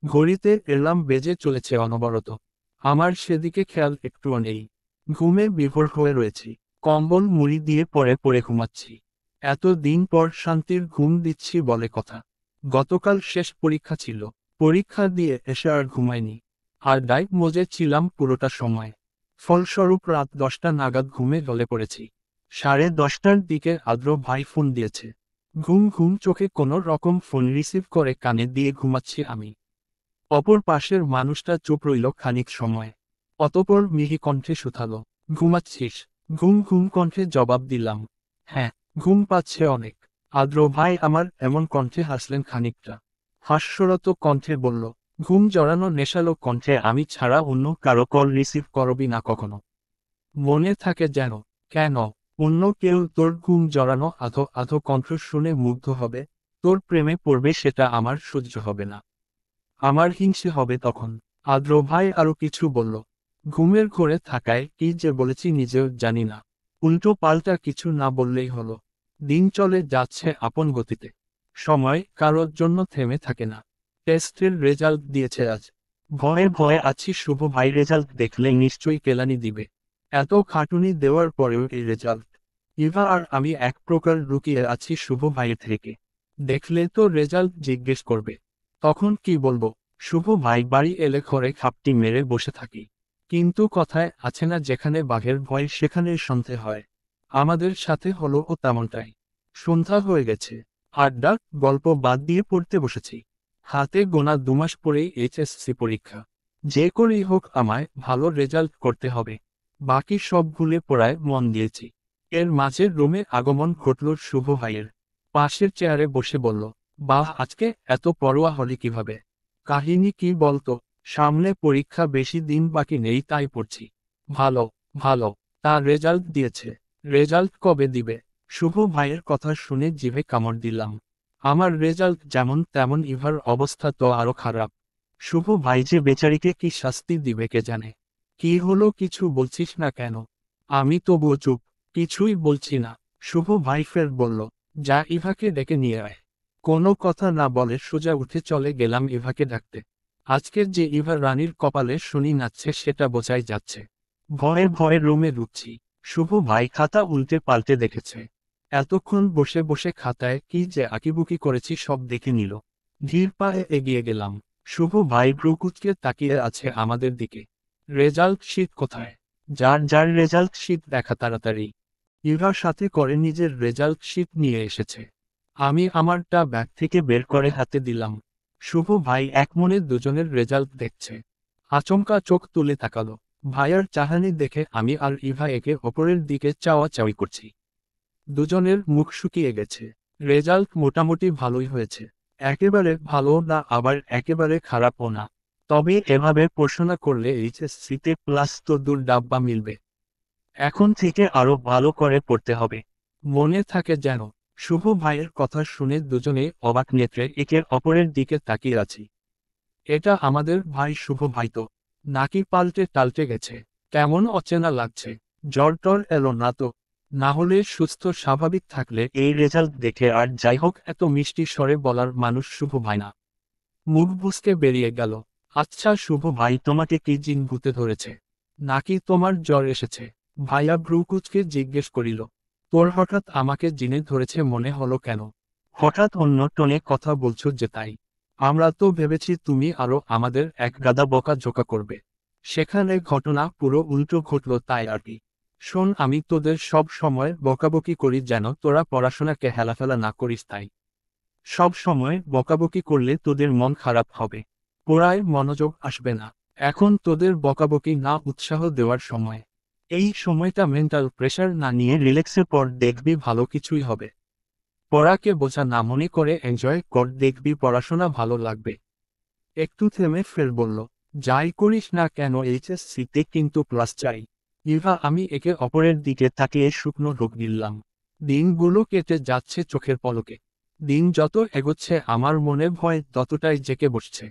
ঘড়িতে এলার্ম বেজে চলেছে অনবরত। আমার সেদিকে খেয়াল একটুও নেই। ঘুমে বিভোর হয়ে রয়েছি। কম্বল মুড়ি দিয়ে পরে পরে ঘুমাচ্ছি। এত দিন পর শান্তির ঘুম দিচ্ছি বলে কথা। গতকাল শেষ পরীক্ষা ছিল। পরীক্ষা দিয়ে এসে আর ঘুমাইনি। আর ডাইভ মজে ছিলাম পুরোটা সময়। ফলস্বরূপ রাত 10টা নাগাদ ঘুমে ঢলে পড়েছি। 10:30টার দিকে আদ্র ভাই ফোন দিয়েছে। ঘুম ঘুম চোখে কোনো রকম ফোন রিসিভ করে কানে দিয়ে ঘুমাচ্ছি আমি। অপর পাশের মানুষটা চুপ রইল খানিক সময়। অতঃপর মিহি কণ্ঠে শুধালো, ঘুমাচ্ছিস? ঘুম ঘুম কণ্ঠে জবাব দিলাম, হ্যাঁ, ঘুম পাচ্ছে অনেক। আদ্র ভাই আমার এমন কণ্ঠে হাসলেন খানিকটা। হাস্যরত কণ্ঠে বলল, ঘুম জড়ানো নেশালো কণ্ঠে, আমি ছাড়া অন্য কারো কল রিসিভ করবি না কখনো। মনে থাকে যেন। কেন? অন্য কেউ তোর ঘুম জড়ানো আধো আধো কণ্ঠ শুনে মুগ্ধ হবে, তোর প্রেমে পড়বে, সেটা আমার সহ্য হবে না। আমার হিংসে হবে তখন। আদ্র ভাই আরো কিছু বলল। ঘুমের ঘোরে থাকায় কি যে বলেছি নিজেও জানি না। উল্টো পাল্টা কিছু না বললেই হলো। দিন চলে যাচ্ছে আপন গতিতে। সময় কারোর জন্য থেমে থাকে না। টেস্টের রেজাল্ট দিয়েছে আজ। ভয়ে ভয়ে আছি, শুভ ভাই রেজাল্ট দেখলে নিশ্চয়ই কেলানি দিবে। এত খাটুনি দেওয়ার পরেও এই রেজাল্ট। ইভা আর আমি এক প্রকার লুকিয়ে আছি শুভ ভাইয়ের থেকে। দেখলে তো রেজাল্ট জিজ্ঞেস করবে। তখন কি বলবো? শুভ ভাই বাড়ি এলে ঘরে খাপটি মেরে বসে থাকি। কিন্তু কথায় আছে না, যেখানে বাঘের ভয় সেখানে সন্ধে হয়। আমাদের সাথে হলো ও তেমনটাই। সন্ধ্যা হয়ে গেছে। আড্ডা, গল্প বাদ দিয়ে পড়তে বসেছি। হাতে গোনা 2 মাস পরেই এইচএসসি পরীক্ষা। যে করেই হোক আমায় ভালো রেজাল্ট করতে হবে। বাকি সব ভুলে পড়ায় মন দিয়েছি। এর মাঝে রুমে আগমন ঘটল শুভ ভাইয়ের। পাশের চেয়ারে বসে বলল, বাহ, আজকে এত পরোয়া হলি কিভাবে? কাহিনী কি বলতো? সামনে পরীক্ষা, বেশি দিন বাকি নেই, তাই পড়ছি। ভালো, ভালো। তার রেজাল্ট দিয়েছে? রেজাল্ট কবে দিবে? শুভ ভাইয়ের কথা শুনে জিভে কামড় দিলাম। আমার রেজাল্ট যেমন তেমন, ইভার অবস্থা তো আরো খারাপ। শুভ ভাই যে বেচারিকে কি শাস্তি দিবে কে জানে। কি হলো, কিছু বলছিস না কেন? আমি তবুও চুপ, কিছুই বলছি না। শুভ ভাই ফের বলল, যা ইভাকে ডেকে নিয়ে আয়। কোনো কথা না বলে সোজা উঠে চলে গেলাম ইভাকে ডাকতে। আজকের যে ইভা রানীর কপালে শনি নাচছে সেটা বোঝাই যাচ্ছে। ভয়ে ভয়ে রুমে ঢুকছি। শুভ ভাই খাতা উল্টে পাল্টে দেখেছে। এতক্ষণ বসে বসে খাতায় কি যে আঁকিবুকি করেছি সব দেখে নিল। ধীর পায়ে এগিয়ে গেলাম। শুভ ভাই ভ্রুকুচকে তাকিয়ে আছে আমাদের দিকে। রেজাল্ট শিট কোথায়? যার যার রেজাল্ট শিট দেখা তাড়াতাড়ি। ইভার সাথে করে নিজের রেজাল্ট শিট নিয়ে এসেছে। আমি আমারটা ব্যাগ থেকে বের করে হাতে দিলাম। শুভ ভাই একমনে দুজনের রেজাল্ট দেখছে। আচমকা চোখ তুলে তাকালো। ভাইয়ার চাহানি দেখে আমি আর ইভা একে অপরের দিকে চাওয়া চাওয়ি করছি। দুজনের মুখ শুকিয়ে গেছে। রেজাল্ট মোটামুটি ভালোই হয়েছে। একেবারে ভালো না, আবার একেবারে খারাপও না। তবে এভাবে পড়াশোনা করলে এইচএসসিতে প্লাস তো দূর ডাব্বা মিলবে। এখন থেকে আরো ভালো করে পড়তে হবে। মনে থাকে যেন। শুভ ভাইয়ের কথা শুনে দুজনেই অবাক নেত্রে একে অপরের দিকে তাকিয়ে আছি। এটা আমাদের ভাই শুভ ভাই তো? নাকি পাল্টে টাল্টে গেছে? কেমন অচেনা লাগছে। জ্বর টর এলো না তো? না হলে সুস্থ স্বাভাবিক থাকলে এই রেজাল্ট দেখে আর যাই হোক এত মিষ্টি স্বরে বলার মানুষ শুভ ভাই না। মুখ বুসকে বেরিয়ে গেল। আচ্ছা শুভ ভাই, তোমাকে কি জিন ভূতে ধরেছে? নাকি তোমার জ্বর এসেছে? ভাইয়া ভ্রুকুচকে জিজ্ঞেস করিল। তোর হঠাৎ আমাকে জিনে ধরেছে মনে হলো কেন? হঠাৎ অন্য টোনে কথা বলছো যে তাই। আমরা তো ভেবেছি তুমি আরো আমাদের এক গাদা বকা ঝোকা করবে। সেখানে ঘটনা পুরো উল্টো ঘটল, তাই আর কি। শোন, আমি তোদের সব সময় বকাবকি করি যেন তোরা পড়াশোনাকে হেলাফেলা না করিস, তাই। সব সময় বকাবকি করলে তোদের মন খারাপ হবে। পড়ায় মনোযোগ আসবে না। এখন তোদের বকাবকি না, উৎসাহ দেওয়ার সময়। এই সময়টা মেন্টাল প্রেশার না নিয়ে রিল্যাক্সের পর দেখবি ভালো কিছুই হবে। পড়াকে বোঝা না মনে করে এনজয় কর, দেখবি পড়াশোনা ভালো লাগবে। একটু থেমে ফের বলল, যাই করিস না কেন এইচএসসিতে কিন্তু প্লাস চাই। ইভা আমি একে অপরের দিকে তাকিয়ে শুকনো ঢোক গিললাম। দিনগুলো কেটে যাচ্ছে চোখের পলকে। দিন যত এগোচ্ছে আমার মনে ভয় ততটাই জেকে বসছে।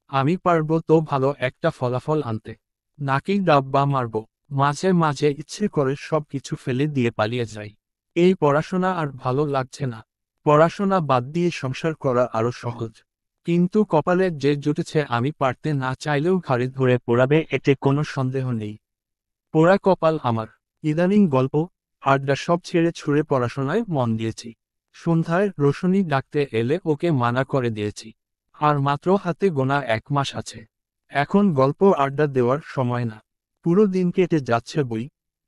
আমি পারবো তো ভালো একটা ফলাফল আনতে? নাকি ডাব্বা মারবো? মাঝে মাঝে ইচ্ছে করে সব কিছু ফেলে দিয়ে পালিয়ে যাই। এই পড়াশোনা আর ভালো লাগছে না। পড়াশোনা বাদ দিয়ে সংসার করা আরো সহজ। কিন্তু কপালে যে জুটেছে আমি পারতে না চাইলেও ঘাড়ে ধরে পোড়াবে, এতে কোনো সন্দেহ নেই। পোড়া কপাল আমার। ইদানিং গল্প আড্ডা সব ছেড়ে ছুঁড়ে পড়াশোনায় মন দিয়েছি। সন্ধ্যায় রোশনি ডাকতে এলে ওকে মানা করে দিয়েছি। আর মাত্র হাতে গোনা 1 মাস আছে। এখন গল্প আড্ডা দেওয়ার সময় না। পুরো দিন কেটে যাচ্ছে বই,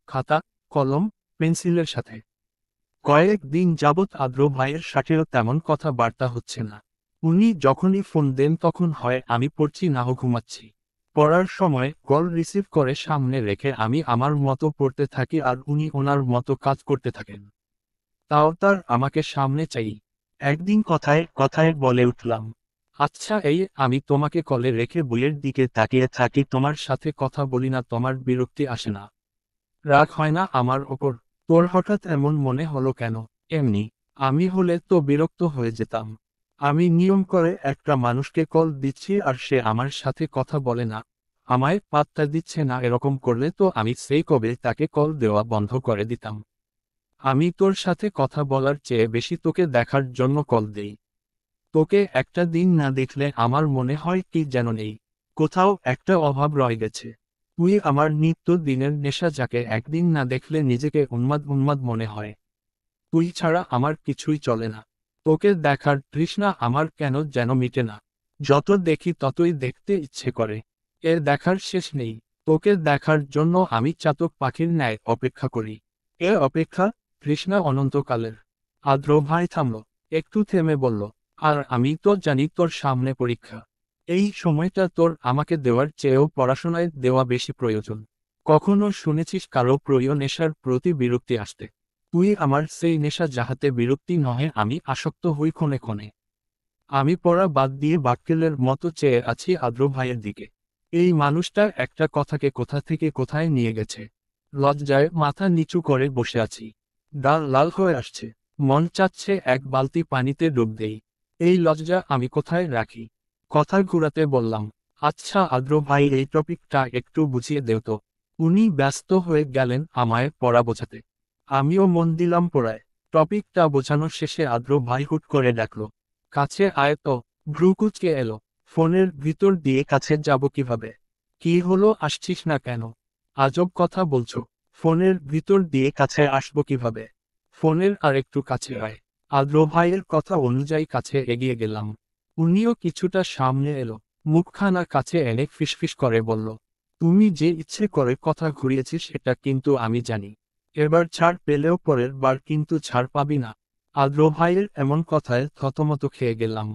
খাতা, কলম, পেন্সিলের সাথে। কয়েক দিন যাবৎ আদ্র ভাইয়ের সাথেও তেমন কথাবার্তা হচ্ছে না। উনি যখনই ফোন দেন তখন হয় আমি পড়ছি না হো ঘুমাচ্ছি। পড়ার সময় কল রিসিভ করে সামনে রেখে আমি আমার মতো পড়তে থাকি আর উনি ওনার মতো কাজ করতে থাকেন। তাও তার আমাকে সামনে চাই। একদিন কথায় কথায় বলে উঠলাম, আচ্ছা এই আমি তোমাকে কলে রেখে বইয়ের দিকে তাকিয়ে থাকি, তোমার সাথে কথা বলি না, তোমার বিরক্তি আসে না? রাগ হয় না আমার ওপর? তোর হঠাৎ এমন মনে হলো কেন? এমনি। আমি হলে তো বিরক্ত হয়ে যেতাম। আমি নিয়ম করে একটা মানুষকে কল দিচ্ছি আর সে আমার সাথে কথা বলে না, আমায় পাত্তা দিচ্ছে না, এরকম করলে তো আমি সেই কবে তাকে কল দেওয়া বন্ধ করে দিতাম। আমি তোর সাথে কথা বলার চেয়ে বেশি তোকে দেখার জন্য কল দেই। তোকে একটা দিন না দেখলে আমার মনে হয় কি যেন নেই, কোথাও একটা অভাব রয়ে গেছে। তুই আমার নিত্য দিনের নেশা, যাকে একদিন না দেখলে নিজেকে উন্মাদ উন্মাদ মনে হয়। তুই ছাড়া আমার কিছুই চলে না। তোকে দেখার তৃষ্ণা আমার কেন যেন মিটে না। যত দেখি ততই দেখতে ইচ্ছে করে। এর দেখার শেষ নেই। তোকে দেখার জন্য আমি চাতক পাখির ন্যায় অপেক্ষা করি। এ অপেক্ষা তৃষ্ণা অনন্তকালের। আদ্র ভাই থামল, একটু থেমে বলল, আর আমি তো জানি তোর সামনে পরীক্ষা। এই সময়টা তোর আমাকে দেওয়ার চেয়েও পড়াশোনায় দেওয়া বেশি প্রয়োজন। কখনো শুনেছিস কারো প্রিয় নেশার প্রতি বিরক্তি আসতে? তুই আমার সেই নেশা, যাহাতে বিরক্তি নহে আমি আসক্ত হই ক্ষণে ক্ষণে। আমি পড়া বাদ দিয়ে বাক্যেলের মতো চেয়ে আছি আদ্র ভাইয়ের দিকে। এই মানুষটা একটা কথাকে কোথা থেকে কোথায় নিয়ে গেছে। লজ্জায় মাথা নিচু করে বসে আছি। গাল লাল হয়ে আসছে। মন চাচ্ছে এক বালতি পানিতে ডুব দেই। এই লজ্জা আমি কোথায় রাখি? কথা ঘুরাতে বললাম, আচ্ছা আদ্র ভাই এই টপিকটা একটু বুঝিয়ে দেও তো। উনি ব্যস্ত হয়ে গেলেন আমায় পড়া বোঝাতে। আমিও মন দিলাম পড়ায়। টপিকটা বোঝানোর শেষে আদ্র ভাই হুট করে ডাকলো, কাছে আয় তো। ভ্রু কুঁচকে এলো। ফোনের ভিতর দিয়ে কাছে যাব কিভাবে? কি হলো, আসছিস না কেন? আজব কথা বলছো। ফোনের ভিতর দিয়ে কাছে আসবো কিভাবে? ফোনের আর একটু কাছে আয়। আদ্র ভাইয়ের কথা অনুযায়ী কাছে এগিয়ে গেলাম। উনিও কিছুটা সামনে এলো। মুখখানা কাছে এনে ফিসফিস করে বলল, তুমি যে ইচ্ছে করে কথা ঘুরিয়েছিস সেটা কিন্তু আমি জানি। এবার ছাড় পেলেও পরের বার কিন্তু ছাড় পাবি না। আদ্র ভাইয়ের এমন কথায় থতমত খেয়ে গেলাম।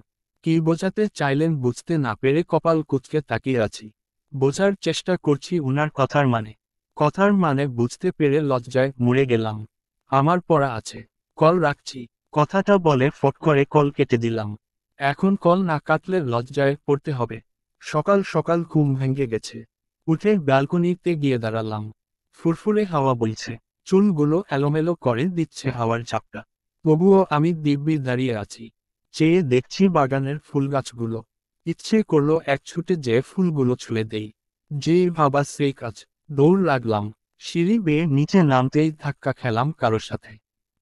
কি বোঝাতে চাইলেন বুঝতে না পেরে কপাল কুঁচকে তাকিয়ে আছি। বোঝার চেষ্টা করছি উনার কথার মানে। কথার মানে বুঝতে পেরে লজ্জায় মুড়ে গেলাম। আমার পড়া আছে। কল রাখছি। কথাটা বলে ফট করে কল কেটে দিলাম। এখন কল না কাটলে লজ্জায় পড়তে হবে। সকাল সকাল ঘুম ভেঙে গেছে। উঠে ব্যালকনিতে গিয়ে দাঁড়ালাম। ফুরফুরে হাওয়া বইছে। চুলগুলো এলোমেলো করে দিচ্ছে হাওয়ার ঝাপটা। তবুও আমি দিব্যি দাঁড়িয়ে আছি। চেয়ে দেখছি বাগানের ফুল গাছগুলো। ইচ্ছে করলো এক ছুটে যে ফুলগুলো ছুঁড়ে দেই। যেই ভাবা সেই কাজ। দৌড় লাগলাম। সিঁড়ি বেয়ে নিচে নামতেই ধাক্কা খেলাম কারোর সাথে।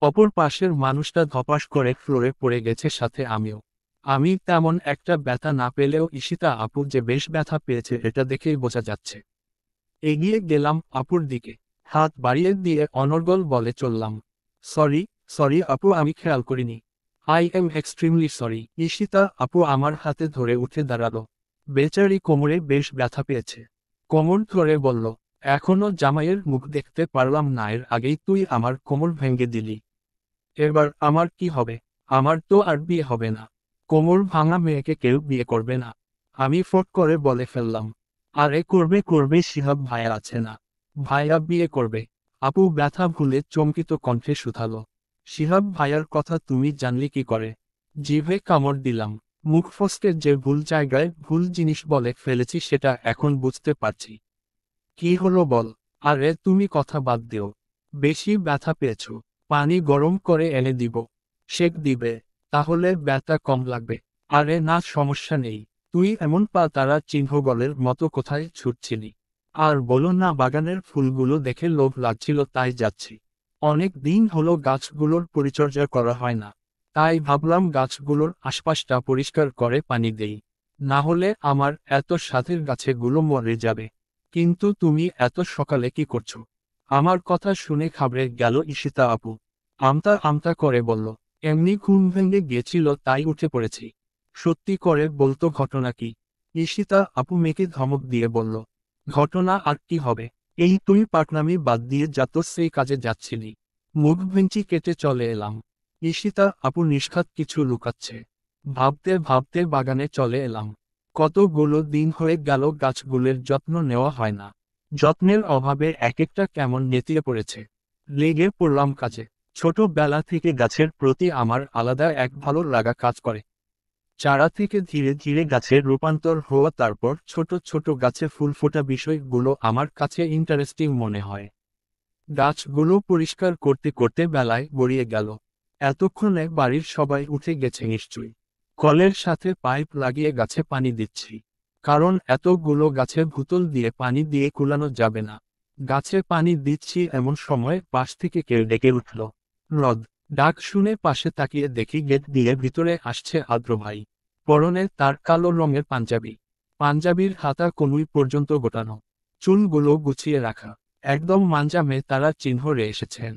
অপর পাশের মানুষটা ধপাস করে ফ্লোরে পড়ে গেছে, সাথে আমিও। আমি তেমন একটা ব্যথা না পেলেও ঈশিতা আপু যে বেশ ব্যথা পেয়েছে এটা দেখেই বোঝা যাচ্ছে। এগিয়ে গেলাম আপুর দিকে। হাত বাড়িয়ে দিয়ে অনর্গল বলে চললাম, সরি, সরি আপু, আমি খেয়াল করিনি। I am extremely sorry. Ishita আপু আমার হাতে ধরে উঠে দাঁড়ালো। বেচারি কোমরে বেশ ব্যথা পেয়েছে। কোমর ধরে বলল, এখনো জামাইয়ের মুখ দেখতে পারলাম না, এর আগেই তুই আমার কোমর ভেঙে দিলি। এবার আমার কি হবে? আমার তো আর বিয়ে হবে না। কোমর ভাঙা মেয়েকে কেউ বিয়ে করবে না। আমি ফট করে বলে ফেললাম, আরে করবে করবে, শিহাব ভাইয়া আছে না? ভাইয়া বিয়ে করবে। আপু ব্যথা ভুলে চমকিত কণ্ঠে শুধালো, শিহাব ভাইয়ার কথা তুমি জানলি কি করে? জিভে কামড় দিলাম। মুখ ফসকে যে ভুল জায়গায় ভুল জিনিস বলে ফেলেছি সেটা এখন বুঝতে পারছি। কি হলো বল? আরে তুমি কথা বাদ দিও। বেশি ব্যথা পেয়েছো? পানি গরম করে এনে দিব। সেক দিবে। তাহলে ব্যথা কম লাগবে। আরে না, সমস্যা নেই। তুই এমন পা তারা চিহ্ন গলের মতো কোথায় ছুটছিলি? আর বলো না, বাগানের ফুলগুলো দেখে লোভ লাগছিল তাই যাচ্ছি। অনেক দিন হলো গাছগুলোর পরিচর্যা করা হয় না। তাই ভাবলাম গাছগুলোর আশপাশটা পরিষ্কার করে পানি দেই, না হলে আমার এত সাথের গাছেগুলো মরে যাবে। কিন্তু তুমি এত সকালে কি করছো? আমার কথা শুনে ঘাবড়ে গেল ঈশিতা আপু। আমতা আমতা করে বলল, এমনি ঘুম ভেঙে গিয়েছিল তাই উঠে পড়েছি। সত্যি করে বলতো ঘটনা কি? ঈশিতা আপু মেয়েকে ধমক দিয়ে বলল, ঘটনা আর কি হবে, এই তুই পাকনামি বাদ দিয়ে যা তো সেই কাজে যাচ্ছিলি। মুখ ভেঙচি কেটে চলে এলাম। ঈশিতা আপু নিষ্খাত কিছু লুকাচ্ছে ভাবতে ভাবতে বাগানে চলে এলাম। কতগুলো দিন হয়ে গেল গাছগুলোর যত্ন নেওয়া হয় না। যত্নের অভাবে এক একটা কেমন নেতিয়ে পড়েছে। লেগে পড়লাম কাজে। ছোটবেলা থেকে গাছের প্রতি আমার আলাদা এক ভালো লাগা কাজ করে। চারা থেকে ধীরে ধীরে গাছের রূপান্তর হওয়া, তারপর ছোট ছোট গাছে ফুল ফোটা বিষয়গুলো আমার কাছে ইন্টারেস্টিং মনে হয়। গাছগুলো পরিষ্কার করতে করতে বেলায় গড়িয়ে গেল। এতক্ষণে বাড়ির সবাই উঠে গেছে নিশ্চয়ই। কলের সাথে পাইপ লাগিয়ে গাছে পানি দিচ্ছি, কারণ এতগুলো গাছে বোতল দিয়ে পানি দিয়ে কুলানো যাবে না। গাছে পানি দিচ্ছি এমন সময় পাশ থেকে কেউ ডেকে উঠল, রদ। ডাক শুনে পাশে তাকিয়ে দেখি গেট দিয়ে ভিতরে আসছে আদ্র ভাই। পরনে তার কালো রঙের পাঞ্জাবি, পাঞ্জাবির হাতা কনুই পর্যন্ত গোটানো, চুলগুলো গুছিয়ে রাখা, একদম মাঞ্জা মেয়ে তারা চিহ্ন রে এসেছেন।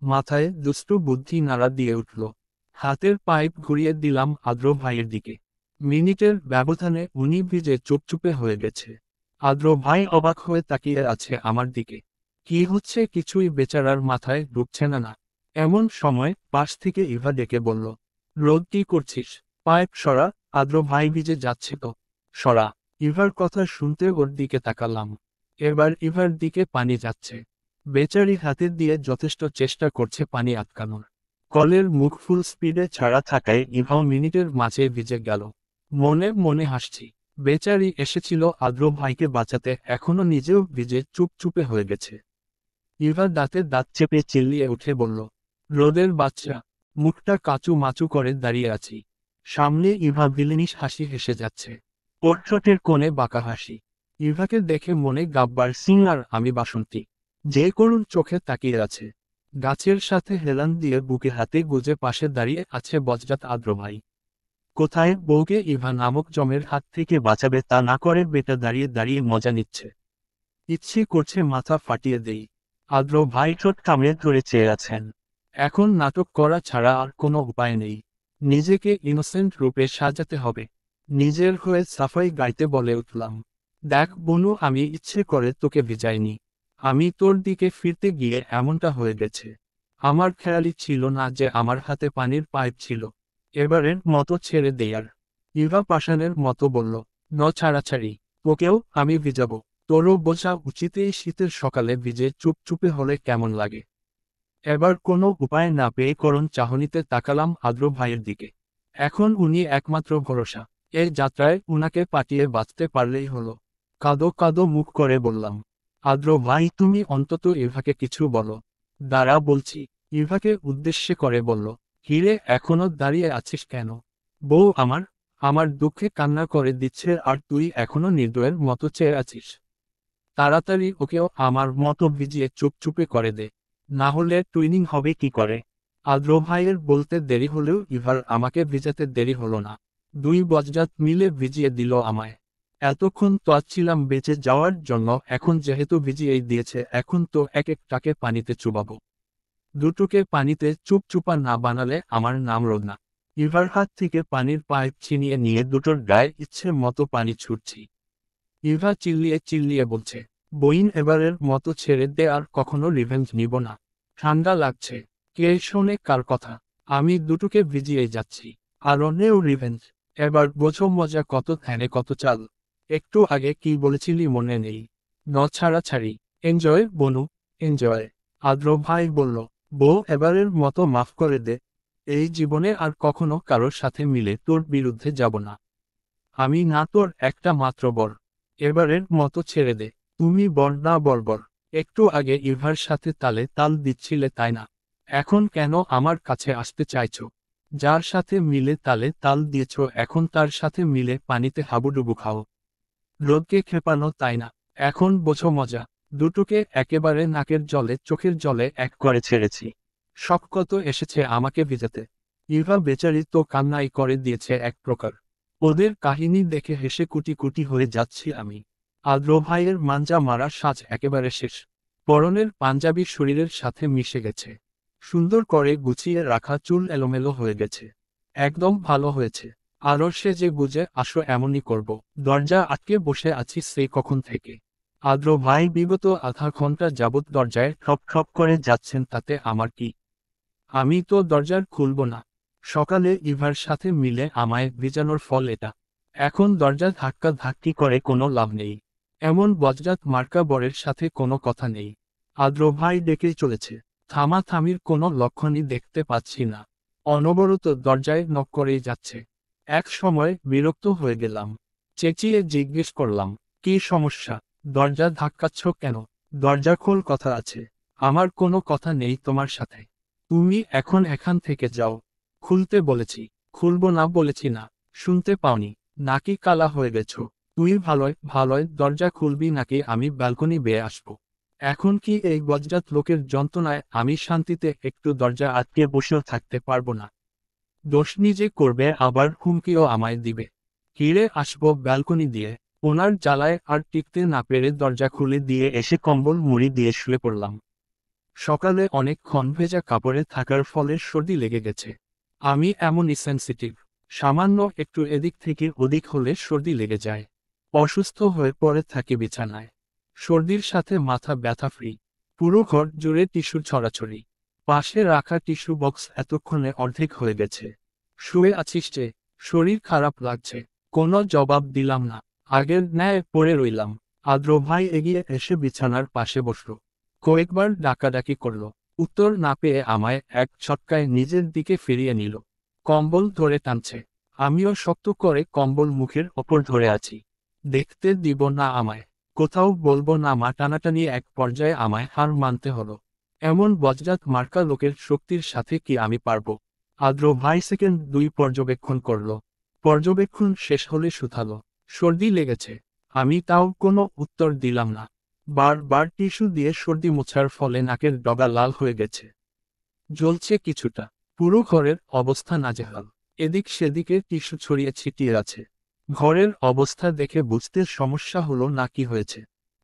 মাথায় দুষ্টু বুদ্ধি নাড়া দিয়ে উঠল। হাতের পাইপ ঘুরিয়ে দিলাম আদ্র ভাইয়ের দিকে। মিনিটের ব্যবধানে উনি ভিজে চুপচুপে হয়ে গেছে। আদ্র ভাই অবাক হয়ে তাকিয়ে আছে আমার দিকে। কি হচ্ছে কিছুই বেচারার মাথায় ঢুকছে না না। এমন সময় পাশ থেকে ইভা ডেকে বলল, রোদ কি করছিস? পাইপ সরা, আদ্র ভাই ভিজে যাচ্ছে তো। সরা। ইভার কথা শুনতে ওর দিকে তাকালাম। এবার ইভার দিকে পানি যাচ্ছে। বেচারি হাতে দিয়ে যথেষ্ট চেষ্টা করছে পানি আটকানোর। কলের মুখ ফুল স্পিডে ছাড়া থাকায় ইভাও মিনিটের মাঝে ভিজে গেল। মনে মনে হাসছি। বেচারি এসেছিল আদ্র ভাইকে বাঁচাতে, এখনো নিজেও ভিজে চুপচুপে হয়ে গেছে। ইভা দাঁতে দাঁত চেপে চিল্লিয়ে উঠে বলল, রোদের বাচ্চা। মুখটা কাচু মাচু করে দাঁড়িয়ে আছি। সামনে ইভা ভিলেনিস হাসি হেসে যাচ্ছে। ওর ঠোঁটের কোণে বাঁকা হাসি। ইভাকে দেখে মনে গাব্বার সিং আর আমি বাসন্তী যে করুণ চোখে তাকিয়ে আছে। গাছের সাথে হেলান দিয়ে বুকে হাতে গুজে পাশে দাঁড়িয়ে আছে বজ্জাত আদ্র ভাই। কোথায় বউকে ইভা নামক জমের হাত থেকে বাঁচাবে তা না করে বেটা দাঁড়িয়ে দাঁড়িয়ে মজা নিচ্ছে। ইচ্ছে করছে মাথা ফাটিয়ে দেই। আদ্র ভাই ঠোঁট কামড়ে ধরে চেয়ে আছেন। এখন নাটক করা ছাড়া আর কোনো উপায় নেই। নিজেকে ইনোসেন্ট রূপে সাজাতে হবে। নিজের হয়ে সাফাই গাইতে বলে উঠলাম, দেখ বনু, আমি ইচ্ছে করে তোকে ভিজাইনি। আমি তোর দিকে ফিরতে গিয়ে এমনটা হয়ে গেছে। আমার খেয়ালই ছিল না যে আমার হাতে পানির পাইপ ছিল। এবারের মতো ছেড়ে দেয়ার। ইভা পাষাণের মতো বলল, ন ছাড়াছাড়ি। তোকেও আমি ভিজাবো। তোরও বোঝা উচিত এই শীতের সকালে ভিজে চুপচুপে হলে কেমন লাগে। এবার কোনো উপায় না পেয়ে করুণ চাহনিতে তাকালাম আদ্র ভাইয়ের দিকে। এখন উনি একমাত্র ভরসা। এই যাত্রায় উনাকে পাঠিয়ে বাঁচতে পারলেই হলো। কাঁদো কাঁদো মুখ করে বললাম, আদ্র ভাই তুমি অন্তত ইভাকে কিছু বলো। দাঁড়া বলছি। ইভাকে উদ্দেশ্যে করে বলল, হিরে এখনো দাঁড়িয়ে আছিস কেন? বউ আমার, আমার দুঃখে কান্না করে দিচ্ছে আর তুই এখনো নির্দয়ের মতো চেয়ে আছিস। তাড়াতাড়ি ওকেও আমার মতো ভিজিয়ে চুপচুপে করে দে, না হলে টুইনিং হবে কি করে। আদ্র ভাইয়ের বলতে দেরি হলেও ইভার আমাকে ভিজাতে দেরি হলো না। দুই বজ্জাত মিলে ভিজিয়ে দিল আমায়। এতক্ষণ তোয়াচ্ছিলাম বেঁচে যাওয়ার জন্য, এখন যেহেতু ভিজিয়েই দিয়েছে এখন তো এক একটাকে পানিতে চুবাবো। দুটোকে পানিতে চুপচুপা না বানালে আমার নাম রোদ না। ইভার হাত থেকে পানির পাইপ ছিনিয়ে নিয়ে দুটোর গায়ে ইচ্ছে মতো পানি ছুটছি। ইভা চিল্লিয়ে চিল্লিয়ে বলছে, বইন এবারের মতো ছেড়ে দে, আর কখনো রিভেঞ্জ নিব না। ঠান্ডা লাগছে। কে শোনে কার কথা? আমি দুটোকে ভিজিয়ে যাচ্ছি। আরো নেও রিভেঞ্জ। এবার বোঝো মজা কত, ধ্যানে কত চাল। একটু আগে কি বলেছিলি মনে নেই? ন ছাড়াছাড়ি। এনজয় বনু, এনজয়। আদ্র ভাই বলল, বউ এবারের মতো মাফ করে দে। এই জীবনে আর কখনো কারোর সাথে মিলে তোর বিরুদ্ধে যাব না। আমি না তোর একটা মাত্র বর। এবারের মতো ছেড়ে দে। তুমি বর না বর্বর। একটু আগে ইভার সাথে তালে তাল দিচ্ছিলে তাই না? এখন কেন আমার কাছে আসতে চাইছো? যার সাথে মিলে তালে তাল দিয়েছ এখন তার সাথে মিলে পানিতে হাবুডুবু খাও। রোদকে খেপানো তাই না? এখন বোঝো মজা। দুটোকে একেবারে নাকের জলে চোখের জলে এক করে ছেড়েছি। শখ কত এসেছে আমাকে ভিজাতে। ইভা বেচারি তো কান্নাই করে দিয়েছে এক প্রকার। ওদের কাহিনী দেখে হেসে কুটি কুটি হয়ে যাচ্ছি আমি। আদ্র ভাইয়ের মাঞ্জা মারা সাজ একেবারে শেষ। পরনের পাঞ্জাবি শরীরের সাথে মিশে গেছে। সুন্দর করে গুছিয়ে রাখা চুল এলোমেলো হয়ে গেছে। একদম ভালো হয়েছে। আরো সে যে বুঝে আসো এমনই করব। দরজা আটকে বসে আছি সেই কখন থেকে। আদ্র ভাই বিগত আধা ঘন্টা যাবৎ দরজায় ঠপ ঠপ করে যাচ্ছেন, তাতে আমার কি? আমি তো দরজার খুলব না। সকালে ইভার সাথে মিলে আমায় ভিজানোর ফল এটা। এখন দরজা ধাক্কা ধাক্কি করে কোনো লাভ নেই। এমন বজ্জাত মার্কা বরের সাথে কোনো কথা নেই। আদ্র ভাই ডেকেই চলেছে। থামাথামির কোনো লক্ষণই দেখতে পাচ্ছি না। অনবরত দরজায় নক করেই যাচ্ছে। এক সময় বিরক্ত হয়ে গেলাম। চেঁচিয়ে জিজ্ঞেস করলাম, কি সমস্যা? দরজা ধাক্কাচ্ছ কেন? দরজা খোল, কথা আছে। আমার কোনো কথা নেই তোমার সাথে। তুমি এখন এখান থেকে যাও। খুলতে বলেছি। খুলব না বলেছি না? শুনতে পাওনি? নাকি কালা হয়ে গেছো? তুই ভালোয় ভালোয় দরজা খুলবি নাকি আমি ব্যালকনি বেয়ে আসব? এখন কি এই বজ্জাত লোকের যন্ত্রণায় আমি শান্তিতে একটু দরজা আটকে বসেও থাকতে পারবো না? দোষ নিজে করবে, আবার হুমকিও আমায় দিবে। হিরে আসবো ব্যালকনি দিয়ে। ওনার জ্বালায় আর টিকতে না পেরে দরজা খুলে দিয়ে এসে কম্বল মুড়ি দিয়ে শুয়ে পড়লাম। সকালে অনেকক্ষণ ভেজা কাপড়ে থাকার ফলে সর্দি লেগে গেছে। আমি এমনই সেনসিটিভ। সামান্য একটু এদিক থেকে ওদিক হলে সর্দি লেগে যায়। অসুস্থ হয়ে পড়ে থাকি বিছানায়। সর্দির সাথে মাথা ব্যথা ফ্রি। পুরো ঘর জুড়ে টিস্যু ছড়াছড়ি। পাশে রাখা টিস্যু বক্স এতক্ষণে অর্ধেক হয়ে গেছে। শুয়ে আছিস যে? শরীর খারাপ লাগছে। কোনো জবাব দিলাম না। আগের ন্যায় পড়ে রইলাম। আদ্র ভাই এগিয়ে এসে বিছানার পাশে বসল। কয়েকবার ডাকাডাকি করল। উত্তর না পেয়ে আমায় এক ছটকায় নিজের দিকে ফিরিয়ে নিল। কম্বল ধরে টানছে। আমিও শক্ত করে কম্বল মুখের ওপর ধরে আছি। দেখতে দিব না আমায়। কোথাও বলবো না মা টানাটানি এক পর্যায়ে আমায় হার মানতে হলো। এমন বজ্জাত মার্কা লোকের শক্তির সাথে কি আমি পারবো? আদ্র ভাই সেকেন্ড 2 পর্যবেক্ষণ করল। পর্যবেক্ষণ শেষ হলে শুধালো, সর্দি লেগেছে? আমি তাও কোনো উত্তর দিলাম না। বারবার টিস্যু দিয়ে সর্দি মোছার ফলে নাকের ডগা লাল হয়ে গেছে। জ্বলছে কিছুটা। পুরো ঘরের অবস্থা নাজেহাল। এদিক সেদিকে টিস্যু ছড়িয়ে ছিটিয়ে আছে। ঘরের অবস্থা দেখে বুঝতে সমস্যা হলো না কি হয়েছে।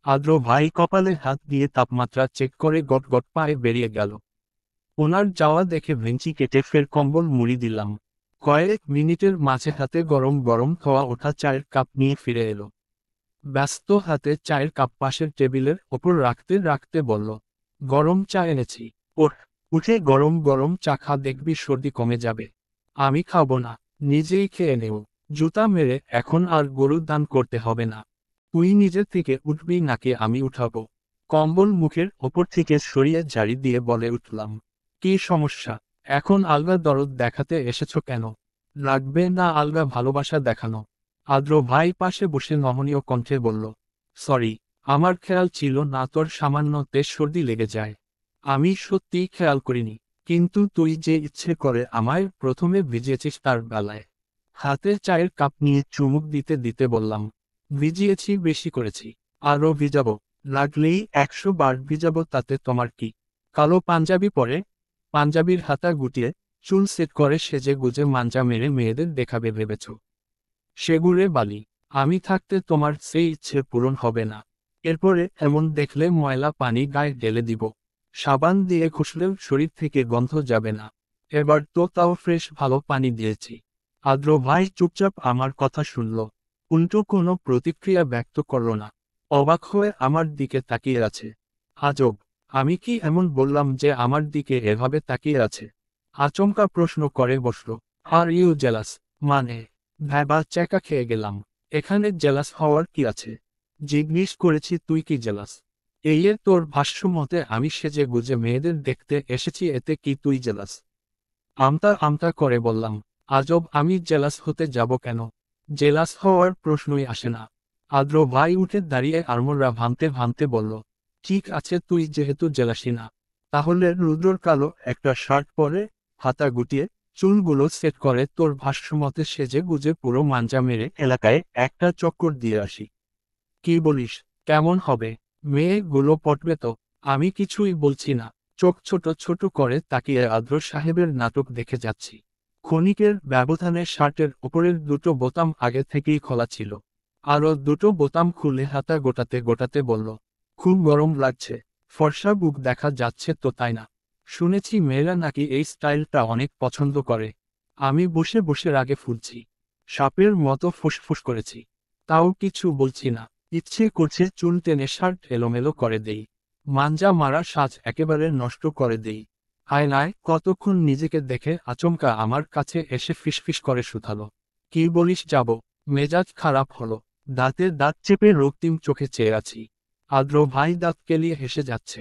আদ্র ভাই কপালে হাত দিয়ে তাপমাত্রা চেক করে গট গট পায়ে বেরিয়ে গেল। ওনার যাওয়া দেখে ভেঞ্চি কেটে ফের কম্বল মুড়ি দিলাম। কয়েক মিনিটের মাঝে হাতে গরম গরম খাওয়া ওঠা চায়ের কাপ নিয়ে ফিরে এলো। ব্যস্ত হাতে চায়ের কাপ পাশের টেবিলের ওপর রাখতে রাখতে বলল, গরম চা এনেছি। ওঠ, উঠে গরম গরম চা খা, দেখবি সর্দি কমে যাবে। আমি খাবো না, নিজেই খেয়ে নেও। জুতা মেরে এখন আর গরু দান করতে হবে না। তুই নিজে থেকে উঠবি নাকি আমি উঠাবো? কম্বল মুখের ওপর থেকে সরিয়ে ঝাড়ি দিয়ে বলে উঠলাম। কি সমস্যা? এখন আলগা দরদ দেখাতে এসেছো কেন? লাগবে না আলগা ভালোবাসা দেখানো। আদ্র ভাই পাশে বসে নমনীয় কণ্ঠে বলল, সরি, আমার খেয়াল ছিল না তোর সামান্য তেজ সর্দি লেগে যায়। আমি সত্যিই খেয়াল করিনি। কিন্তু তুই যে ইচ্ছে করে আমায় প্রথমে ভিজিয়েছিস তার বেলায়। হাতে চায়ের কাপ নিয়ে চুমুক দিতে দিতে বললাম, ভিজিয়েছি, বেশি করেছি। আরও ভিজাবো? লাগলেই 100 বার ভিজাবো, তাতে তোমার কি? কালো পাঞ্জাবি পরে, পাঞ্জাবির হাতা গুটিয়ে, চুল সেট করে সেজে গুজে মাঞ্জা মেরে মেয়েদের দেখাবে ভেবেছ? সেগুড়ে বালি। আমি থাকতে তোমার সেই ইচ্ছে পূরণ হবে না। এরপরে এমন দেখলে ময়লা পানি গায়ে ঢেলে দিব। সাবান দিয়ে ঘষলেও শরীর থেকে গন্ধ যাবে না। এবার তো তাও ফ্রেশ ভালো পানি দিয়েছি। আদ্র ভাই চুপচাপ আমার কথা শুনল। উল্টো কোনো প্রতিক্রিয়া ব্যক্ত করল না। অবাক হয়ে আমার দিকে তাকিয়ে আছে। আজব, আমি কি এমন বললাম যে আমার দিকে এভাবে তাকিয়ে আছে? আচমকা প্রশ্ন করে বসল, আর ইউ জেলাস? মানে? ভ্যাবা চেকা খেয়ে গেলাম। এখানে জেলাস হওয়ার কি আছে? জিজ্ঞেস করেছি, তুই কি জেলাস? এই তোর ভাষ্য মতে আমি সেজে গুজে মেয়েদের দেখতে এসেছি, এতে কি তুই জেলাস? আমতা আমতা করে বললাম, আজব, আমি জেলাস হতে যাব কেন? জেলাস হওয়ার প্রশ্নই আসে না। আদ্র ভাই উঠে দাঁড়িয়ে আড়মোড়া ভাঙতে ভাঙতে বলল, ঠিক আছে, তুই যেহেতু জেলাসি না, তাহলে রুদ্রর কালো একটা শার্ট পরে, হাতা গুটিয়ে, চুলগুলো সেট করে তোর ভাষ্যমতে সেজে গুজে পুরো মাঞ্জা মেরে এলাকায় একটা চক্কর দিয়ে আসি। কি বলিস? কেমন হবে? মেয়েগুলো পটবে তো? আমি কিছুই বলছি না। চোখ ছোট ছোট করে তাকিয়ে আদ্র সাহেবের নাটক দেখে যাচ্ছি। ক্ষণিকের ব্যবধানে শার্টের ওপরের দুটো বোতাম আগে থেকেই খোলা ছিল। আরও দুটো বোতাম খুলে হাতা গোটাতে গোটাতে বলল, খুব গরম লাগছে। ফর্সা বুক দেখা যাচ্ছে তো, তাই না? শুনেছি মেয়েরা নাকি এই স্টাইলটা অনেক পছন্দ করে। আমি বসে বসে রাগে ফুলছি। সাপের মতো ফুসফুস করেছি। তাও কিছু বলছি না। ইচ্ছে করছে চুল টেনে শার্ট এলোমেলো করে দেই। মাঞ্জা মারা সাজ একেবারে নষ্ট করে দেই। আয়নায় কতক্ষণ নিজেকে দেখে আচমকা আমার কাছে এসে ফিসফিস করে শুধালো, কি বলিস যাব? মেজাজ খারাপ হলো। দাঁতে দাঁত চেপে রক্তিম চোখে চেয়ে আছি। আদ্র ভাই দাঁত কেলিয়ে হেসে যাচ্ছে।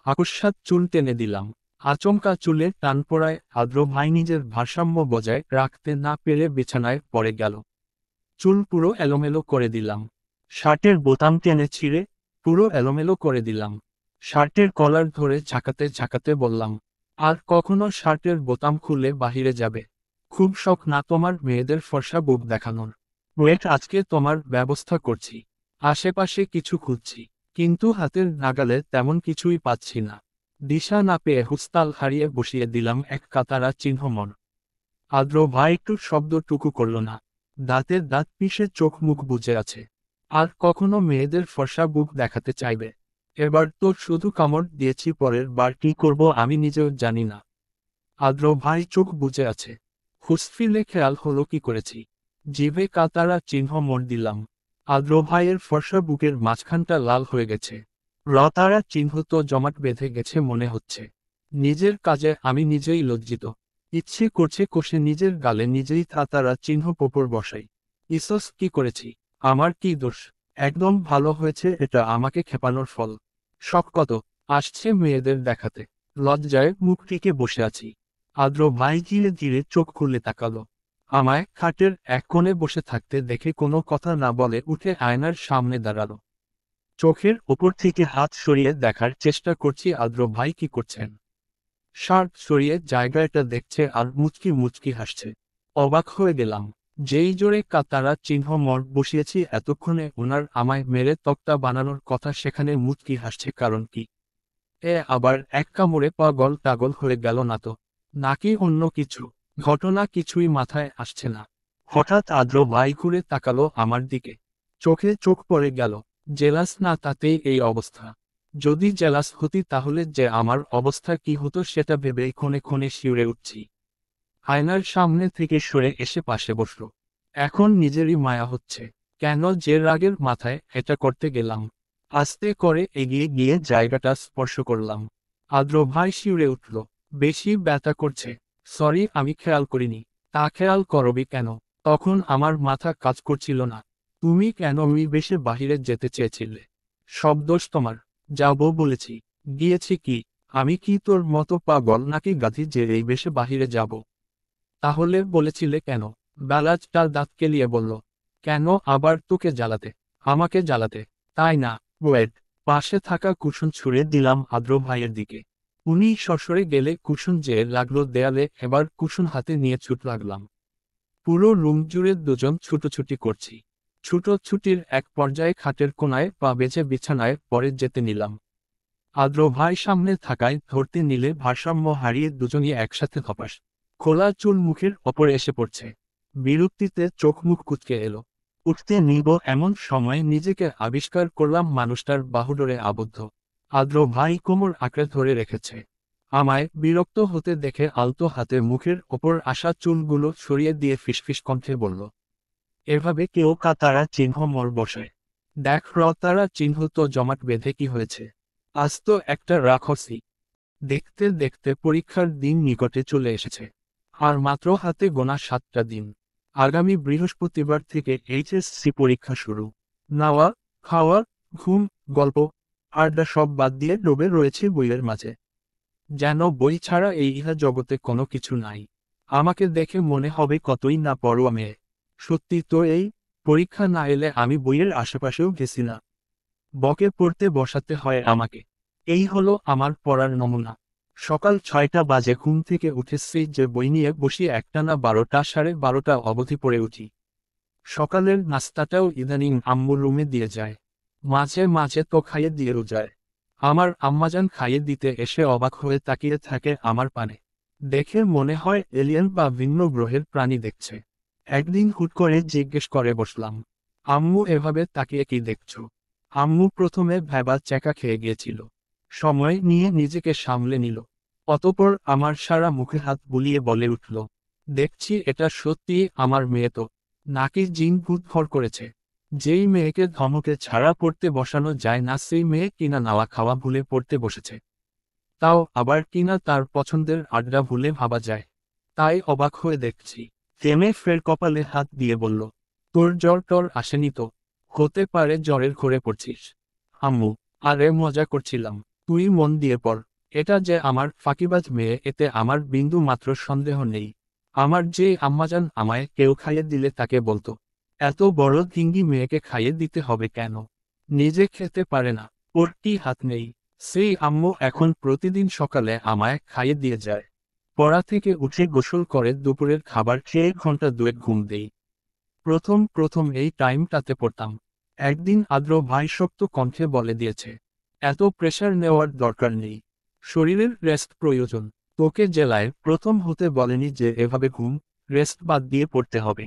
আকস্মাৎ চুল টেনে দিলাম। আচমকা চুলে টান পড়ায় আদ্র ভাই নিজের ভারসাম্য বজায় রাখতে না পেরে বিছানায় পড়ে গেল। চুল পুরো এলোমেলো করে দিলাম। শার্টের বোতাম টেনে ছিঁড়ে পুরো এলোমেলো করে দিলাম। শার্টের কলার ধরে ঝাঁকাতে ঝাঁকাতে বললাম, আর কখনো শার্টের বোতাম খুলে বাহিরে যাবে? খুব শখ না তোমার মেয়েদের ফর্সা বুক দেখানোর? ওয়েট, আজকে তোমার ব্যবস্থা করছি। আশেপাশে কিছু খুঁজছি, কিন্তু হাতের নাগালে তেমন কিছুই পাচ্ছি না। দিশা না পেয়ে হুস্তাল হারিয়ে বসিয়ে দিলাম এক কাতারা চিহ্ন মন। আদ্র ভাই একটু শব্দটুকু করল না। দাঁতের দাঁত পিষে চোখ মুখ বুজে আছে। আর কখনো মেয়েদের ফর্সা বুক দেখাতে চাইবে? এবার তো শুধু কামড় দিয়েছি, পরের বার কি করব আমি নিজেও জানি না। আদ্র ভাই চোখ বুজে আছে। হুঁসফিলে খেয়াল হলো কি করেছি। জিভে কাতারা চিহ্ন মোড় দিলাম। আদ্র ভাইয়ের ফর্সা বুকের মাঝখানটা লাল হয়ে গেছে। লতারা চিহ্ন তো জমাট বেঁধে গেছে মনে হচ্ছে। নিজের কাজে আমি নিজেই লজ্জিত। ইচ্ছে করছে কষে নিজের গালে নিজেই তাতারা চিহ্ন পোপর বসাই। ইসস, কি করেছি? আমার কি দোষ? একদম ভালো হয়েছে, এটা আমাকে খেপানোর ফল। শখ কত আসছে মেয়েদের দেখাতে। লজ্জায় মুখ টিকে বসে আছি। আদ্র ভাই ধীরে ধীরে চোখ খুলে তাকালো। আমায় খাটের এক কোণে বসে থাকতে দেখে কোনো কথা না বলে উঠে আয়নার সামনে দাঁড়ালো। চোখের ওপর থেকে হাত সরিয়ে দেখার চেষ্টা করছি আদ্র ভাই কি করছেন। শার্ট সরিয়ে জায়গাটা দেখছে আর মুচকি মুচকি হাসছে। অবাক হয়ে গেলাম। যেই জোরে কাতারা চিহ্ন মর বসিয়েছি এতক্ষণে ওনার আমায় মেরে তক্তা বানানোর কথা, সেখানে মুচকি হাসছে কারণ কি? আবার এক কামড়ে পাগল টাগল হয়ে গেল না তো? নাকি অন্য কিছু? ঘটনা কিছুই মাথায় আসছে না। হঠাৎ আদ্র ভাই ঘুরে তাকালো আমার দিকে। চোখে চোখ পড়ে গেল। জেলাস না, তাতেই এই অবস্থা। যদি জেলাস হতি তাহলে যে আমার অবস্থা কি হতো সেটা ভেবেই ক্ষণে ক্ষণে শিউরে উঠছি। আয়নার সামনে থেকে সরে এসে পাশে বসল। এখন নিজেরই মায়া হচ্ছে। কেন যে রাগের মাথায় এটা করতে গেলাম। আস্তে করে এগিয়ে গিয়ে জায়গাটা স্পর্শ করলাম। আদ্র ভাই শিউরে উঠল। বেশি ব্যথা করছে? সরি, আমি খেয়াল করিনি। তা খেয়াল করবি কেন? তখন আমার মাথা কাজ করছিল না। তুমি কেন বেশে বাহিরে যেতে চেয়েছিলে? সব দোষ তোমার। যাবো বলেছি। গিয়েছি কি? আমি কি তোর মতো পাগল নাকি গাধি যে এই বেশে বাহিরে যাব? তাহলে বলেছিলে কেন? বেলাজটা দাঁত কেলিয়ে বলল। কেন আবার তোকে জ্বালাতে? আমাকে জ্বালাতে? তাই না? ওয়েট। পাশে থাকা কুশন ছুঁড়ে দিলাম আদ্র ভাইয়ের দিকে। উনি সশরে গেলে কুশন যে লাগলো দেয়ালে, এবার কুশন হাতে নিয়ে ছুট লাগলাম। পুরো রুম জুড়ে দুজন ছুটোছুটি করছি। ছুটোছুটির এক পর্যায়ে খাটের কোনায় পা বেঁচে বিছানায় পরে যেতে নিলাম। আদ্র ভাই সামনে থাকায় ধরতে নিলে ভারসাম্য হারিয়ে দুজনই একসাথে ধপাস। খোলা চুল মুখের ওপরে এসে পড়ছে। বিরক্তিতে চোখ মুখ কুঁচকে এলো। উঠতে নিব এমন সময় নিজেকে আবিষ্কার করলাম মানুষটার বাহুডোরে আবদ্ধ। আদ্র ভাই কোমর আঁকড়ে ধরে রেখেছে। আমায় বিরক্ত হতে দেখে আলতো হাতে মুখের ওপর আসা চুলগুলো সরিয়ে দিয়ে ফিসফিস কণ্ঠে বলল, এভাবে কেউ কাতারা চিহ্ন মর বসায়? দেখ রতারা চিহ্ন তো জমাট বেঁধে কি হয়েছে? আজ তো একটা রাক্ষসী। দেখতে দেখতে পরীক্ষার দিন নিকটে চলে এসেছে। আর মাত্র হাতে গোনা 7টা দিন। আগামী বৃহস্পতিবার থেকে এইচএসসি পরীক্ষা শুরু। নাওয়া, খাওয়া, ঘুম, গল্প, আড্ডা সব বাদ দিয়ে ডুবে রয়েছে বইয়ের মাঝে। যেন বই ছাড়া এই ইহা জগতে কোনো কিছু নাই। আমাকে দেখে মনে হবে কতই না পড়ুয়া মেয়ে। সত্যি তো, এই পরীক্ষা না এলে আমি বইয়ের আশেপাশেও গেছি না। বকে পড়তে বসাতে হয় আমাকে। এই হলো আমার পড়ার নমুনা। সকাল 6টা বাজে ঘুম থেকে উঠেছি যে বই নিয়ে বসি একটানা 12টা 12:30 অবধি পড়ে উঠি। সকালের নাস্তাটাও ইদানিং আম্মুর রুমে দিয়ে যায়। মাঝে মাঝে তো খাইয়ে দিয়েও যায়। আমার আম্মাজান খাইয়ে দিতে এসে অবাক হয়ে তাকিয়ে থাকে আমার পানে। দেখে মনে হয় এলিয়েন বা ভিন্ন গ্রহের প্রাণী দেখছে। একদিন হুট করে জিজ্ঞেস করে বসলাম, আম্মু এভাবে তাকিয়ে কি দেখছো? আম্মু প্রথমে ভ্যাবা চ্যাকা খেয়ে গিয়েছিল, সময় নিয়ে নিজেকে সামলে নিল। অতপর আমার সারা মুখে হাত বুলিয়ে বলে উঠল, দেখছি এটা সত্যি আমার মেয়ে তো, নাকি জিন ভূত ভর করেছে। যেই মেয়েকে ধমকে ছাড়া পড়তে বসানো যায় না সেই মেয়ে কিনা নাওয়া খাওয়া ভুলে পড়তে বসেছে। তাও আবার কিনা তার পছন্দের আড্ডা ভুলে ভাবা যায়। তাই অবাক হয়ে দেখছি। থেমে ফের কপালে হাত দিয়ে বলল, তোর জ্বর টর আসেনি তো? হতে পারে জ্বরের ঘোরে পড়ছিস। আম্মু, আরে মজা করছিলাম, তুই মন দিয়ে পড়। এটা যে আমার ফাঁকিবাজ মেয়ে এতে আমার বিন্দু মাত্র সন্দেহ নেই। আমার যে আম্মাজান আমায় কেউ খাইয়ে দিলে তাকে বলতো, এত বড় ডিঙ্গি মেয়েকে খাইয়ে দিতে হবে কেন? নিজে খেতে পারে না, ওর কি হাত নেই? সেই আম্মু এখন প্রতিদিন সকালে আমায় খাইয়ে দিয়ে যায়। পড়া থেকে উঠে গোসল করে দুপুরের খাবার খেয়ে ঘন্টা দুয়েক ঘুম দেই। প্রথম প্রথম এই টাইমটাতে পড়তাম। একদিন আদ্র ভাই শক্ত কণ্ঠে বলে দিয়েছে, এত প্রেশার নেওয়ার দরকার নেই, শরীরের রেস্ট প্রয়োজন। তোকে জেলায় প্রথম হতে বলেনি যে এভাবে ঘুম, রেস্ট বাদ দিয়ে পড়তে হবে।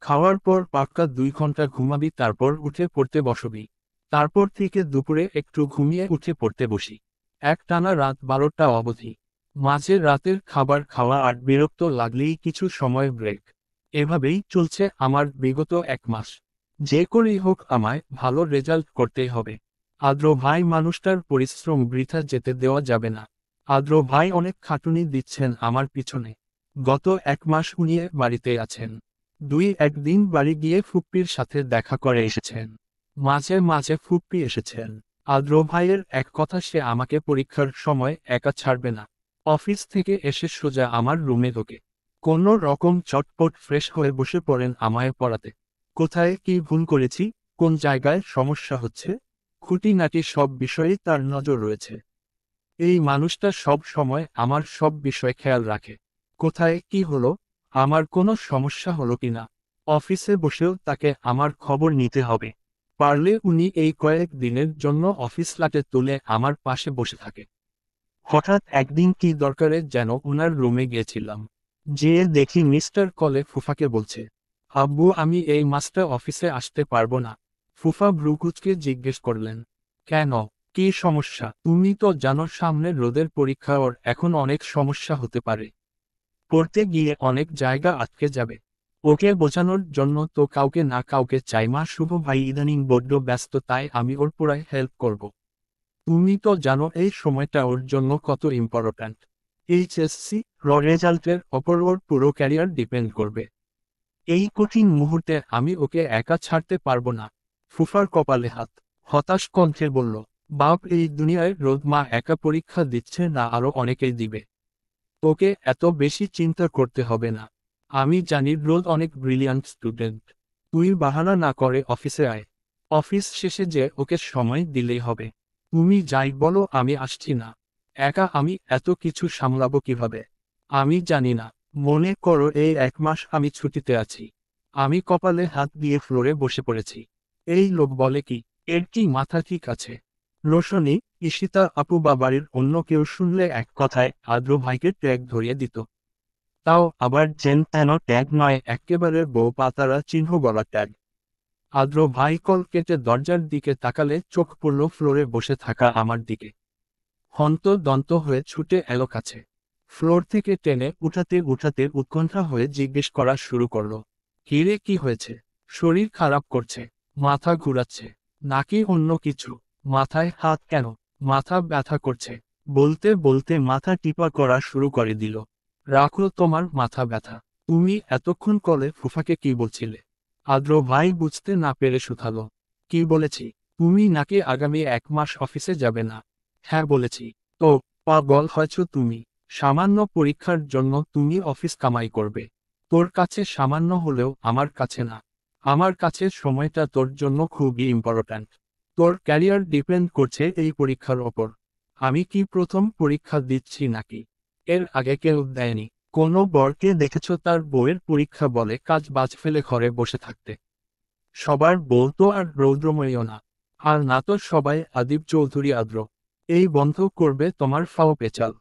খাওয়ার পর পাক্কা 2 ঘন্টা ঘুমাবি, তারপর উঠে পড়তে বসবি। তারপর থেকে দুপুরে একটু ঘুমিয়ে উঠে পড়তে বসি। একটানা রাত 12টা অবধি। মাঝে রাতের খাবার খাওয়া আর বিরক্ত লাগলেই কিছু সময় ব্রেক। এভাবেই চলছে আমার বিগত 1 মাস। যে করেই হোক আমায় ভালো রেজাল্ট করতেই হবে। আদ্র ভাই মানুষটার পরিশ্রম বৃথা যেতে দেওয়া যাবে না। আদ্র ভাই অনেক খাটুনি দিচ্ছেন আমার পিছনে। গত 1 মাস উনি বাড়িতে আছেন। 2-1 দিন বাড়ি গিয়ে ফুপ্পির সাথে দেখা করে এসেছেন। মাঝে মাঝে ফুপ্পি এসেছেন। আদ্র ভাইয়ের এক কথা, সে আমাকে পরীক্ষার সময় একা ছাড়বে না। অফিস থেকে এসে সোজা আমার রুমে ঢোকে। কোনো রকম চটপট ফ্রেশ হয়ে বসে পড়েন আমায় পড়াতে। কোথায় কি ভুল করেছি, কোন জায়গায় সমস্যা হচ্ছে, খুঁটিনাটি সব বিষয়ে তার নজর রয়েছে। এই মানুষটা সব সময় আমার সব বিষয় খেয়াল রাখে। কোথায় কি হলো, আমার কোনো সমস্যা হলো কিনা, অফিসে বসেও তাকে আমার খবর নিতে হবে। পারলে উনি এই কয়েক দিনের জন্য অফিস ফ্ল্যাটে তুলে আমার পাশে বসে থাকে। হঠাৎ একদিন কি দরকারে যেন উনার রুমে গিয়েছিলাম। যেয়ে দেখি মিস্টার কলে ফুফাকে বলছে, আব্বু আমি এই মাসটা অফিসে আসতে পারবো না। ফুফা ভ্রুকুচকে জিজ্ঞেস করলেন, কেন, কি সমস্যা? তুমি তো জানো সামনে রোদের পরীক্ষা, ওর এখন অনেক সমস্যা হতে পারে। পড়তে গিয়ে অনেক জায়গা আটকে যাবে। ওকে বোঝানোর জন্য তো কাউকে না কাউকে চাই। মা শুভ ভাই ইদানিং বড্ড ব্যস্ত, তাই আমি ওর পড়ায় হেল্প করব। তুমি তো জানো এই সময়টা ওর জন্য কত ইম্পর্ট্যান্ট। এইচএসসি রেজাল্টের ওপর ওর পুরো ক্যারিয়ার ডিপেন্ড করবে। এই কঠিন মুহূর্তে আমি ওকে একা ছাড়তে পারবো না। ফুফার কপালে হাত, হতাশ কণ্ঠে বলল, বাপ এই দুনিয়ায় রোদ মা একা পরীক্ষা দিচ্ছে না, আরো অনেকেই দিবে। তোকে এত বেশি চিন্তা করতে হবে না। আমি জানি রোদ অনেক ব্রিলিয়ান্ট স্টুডেন্ট। তুই বাহানা না করে অফিসে আয়। অফিস শেষে যে ওকে সময় দিলেই হবে। তুমি যাই বলো আমি আসছি না। একা আমি এত কিছু সামলাবো কিভাবে? আমি জানি না। মনে করো এই 1 মাস আমি ছুটিতে আছি। আমি কপালে হাত দিয়ে ফ্লোরে বসে পড়েছি। এই লোক বলে কি, এর কি মাথা ঠিক আছে? রোশনি, ঈশিতা আপু বা বাড়ির অন্য কেউ শুনলে এক কথায় আদ্র ভাইকে ট্যাগ ধরিয়ে দিত। তাও আবার যেন তেন ট্যাগ নয়, এক্কেবারে বউ পাতারা চিহ্ন গলা ট্যাগ। আদ্র ভাই কল কেটে দরজার দিকে তাকালে চোখ পড়ল ফ্লোরে বসে থাকা আমার দিকে। হন্তদন্ত হয়ে ছুটে এলো কাছে। ফ্লোর থেকে টেনে উঠাতে উঠাতে উৎকণ্ঠা হয়ে জিজ্ঞেস করা শুরু করলো, কিরে কি হয়েছে? শরীর খারাপ করছে, মাথা ঘুরাচ্ছে, নাকি অন্য কিছু? মাথায় হাত কেন? মাথা ব্যথা করছে। বলতে বলতে মাথা টিপা করা শুরু করে দিল। রাখো তোমার মাথা ব্যথা। তুমি এতক্ষণ কলে ফুফাকে কি বলছিলে? আদ্র ভাই বুঝতে না পেরে শুধালো, কি বলেছি? তুমি নাকি আগামী 1 মাস অফিসে যাবে না? হ্যাঁ বলেছি। তো পাগল হয়েছ তুমি? সামান্য পরীক্ষার জন্য তুমি অফিস কামাই করবে? তোর কাছে সামান্য হলেও আমার কাছে না। আমার কাছে সময়টা তোর জন্য খুবই ইম্পর্ট্যান্ট। তোর ক্যারিয়ার ডিপেন্ড করছে এই পরীক্ষার ওপর। আমি কি প্রথম পরীক্ষা দিচ্ছি নাকি? এর আগে কেউ দেয়নি। কোনো বরকে দেখেছ তার বউয়ের পরীক্ষা বলে কাজ বাজ ফেলে ঘরে বসে থাকতে? সবার বউ তো আর রৌদ্রময়ীও না। আর না তো সবাই আদিব চৌধুরী আদ্র। এই বন্ধ করবে তোমার ফাও পেঁচাল।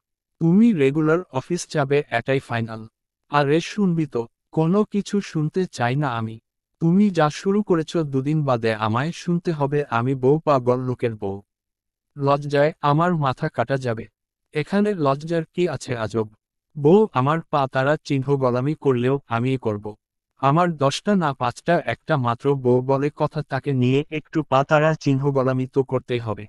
তুমি রেগুলার অফিস যাবে এটাই ফাইনাল। আরে শুনবি তো, কোনো কিছু শুনতে চাই না আমি। তুমি যা শুরু করেছ দুদিন বাদে আমায় শুনতে হবে আমি বউ পাগল লোকের বউ। লজ্জায় আমার মাথা কাটা যাবে। এখানে লজ্জার কি আছে আজব? বউ আমার পা তারা চিহ্ন গোলামি করলেও আমিই করব। আমার 10টা না 5টা, একটা মাত্র বউ বলে কথা, তাকে নিয়ে একটু পা তারা চিহ্ন গোলামি তো করতেই হবে।